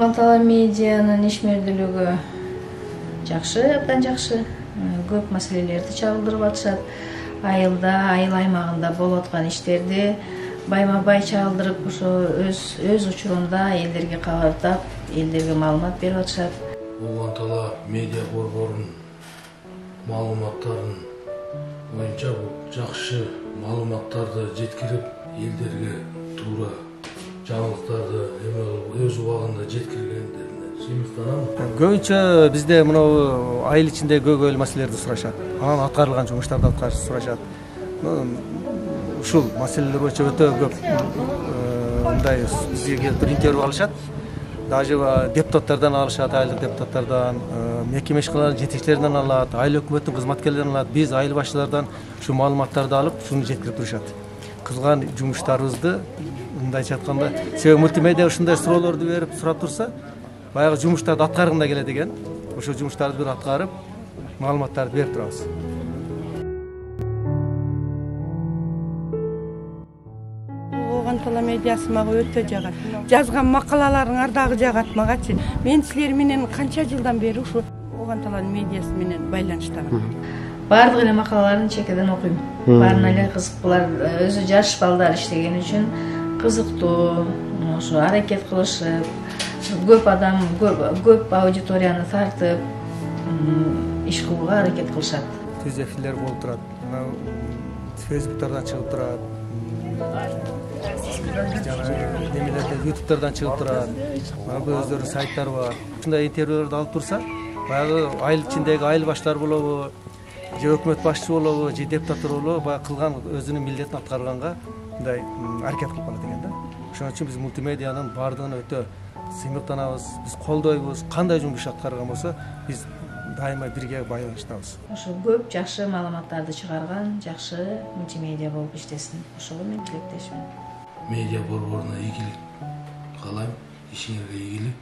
Оғантала медианын ишмердүүлүгү жакшы, абдан жакшы. Көп маселелерди чагылдырып атышат. Айылда, айыл аймагында болуп аткан иштерди байма-бай чагылдырып, ошо өз учурунда элдерге кабардап, элдерге маалымат берип атышат. Оғантала медиа борборунун маалыматтарын боюнча жакшы маалыматтарды жеткирип, элдерге туура жаңылыктарды өз убагында жеткиргендерине сыймыктанам. Көбүнчө бизде мынау айыл ичинде көйгөйлүү маселелерди сурашат. Анан аткарылган жумуштарды сурашат. Ушул маселелер боюнча өтө көп мындай бизге келип интервью алышат. Даже депутаттардан алышат, айылдык депутаттардан, мекеме ишканалардын жетекчилеринен алат, айыл өкмөттүн кызматкерлеринен алат. Биз айыл башчылардан ушу маалыматтарды алып, шуну жеткирип турушат. Кылган жумуштарыбызды мындайча айтканда, себеби мультимедиа ушундай суроолорду берип сурап турса, баягы жумуштарды аткаргында келет экен. Ошо жумуштарды бир аткарып, маалыматтарды берип турабыз. Оғантала медиасы мага өтө жагат. Жазган макалаларыңар дагы жагат магачы. Мен силер менен канча жылдан бери ушу Оғанталанын медиасы менен байланыштамын. Бардык эле макалаларын чекеден окуйм. Баарына эле кызык. Булар өзү жаш балдар иштеген үчүн кызыктуу, ошо аракет кылышып, көп адам, көп аудиторияны тартып, иш кылууга аракет кылышат. Түз эфирлер болуп турат. Фейсбуктардан чыгып турат. YouTube'дардан чыгып турат. Өздөрүнүн сайттары бар. Ушундай интервьюларды алып турса, баягы айыл ичиндеги айыл баштар болобу, же өкмөт башчысы болобу, же депутаттар болобу, баягы кылган өзүнүн милдетин аткарганга мындай аракет кылып калат экен да. Ошон үчүн биз мультимедианын баардыгына өтө сыймыктанабыз, биз колдойбуз. Кандай жумуш аткарган болсо, биз дайыма бирге байланыштабыз. Ошо көп жакшы маалыматтарды чыгарган жакшы мультимедиа болуп иштесин. Ошого мен тилектешмин. Медиа борборуна ийгилик каалайм, ишиңерге ийгилик.